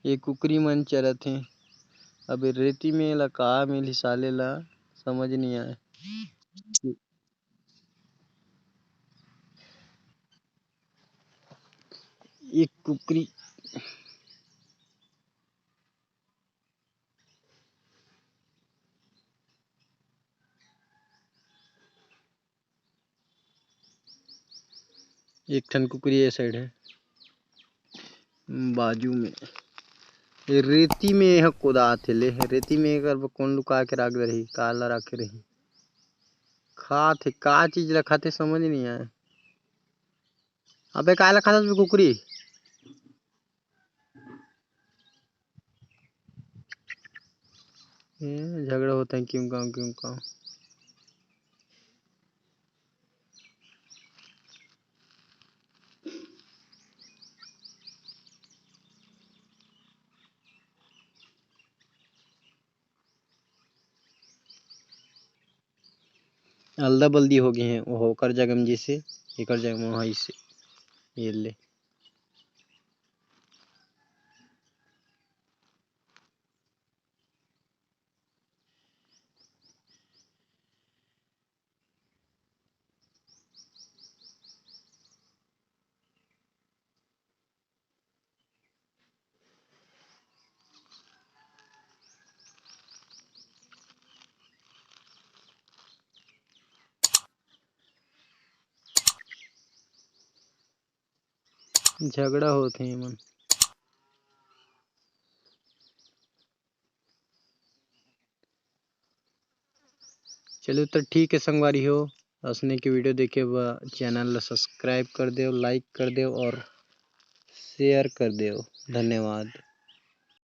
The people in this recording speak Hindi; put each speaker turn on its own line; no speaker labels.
ये कुकरी मन चरत हे। अब ए रेती में एला का मिलिस साले ला समझ नहीं आए। एक कुकरी एक ठन कुकरी ए साइड है बाजू में। ये रेती में यह कोदात हे ले रेती में एकर कौन लुका के रख दे रही काला रखे रही खात हे का चीज ला खाते समझ नहीं आए। अबे काला खाता बे कुकरी झगड़ा होता है क्यों गाँव अल्दा बल्दी हो गए हैं वो होकर जगम जी से एकर जगम वहीं से ये ले। झगड़ा होते हैं मन। चलो तो ठीक है संगवारी हो असने की वीडियो देखे चैनल ला सब्सक्राइब कर दो लाइक कर दो और शेयर कर दो धन्यवाद।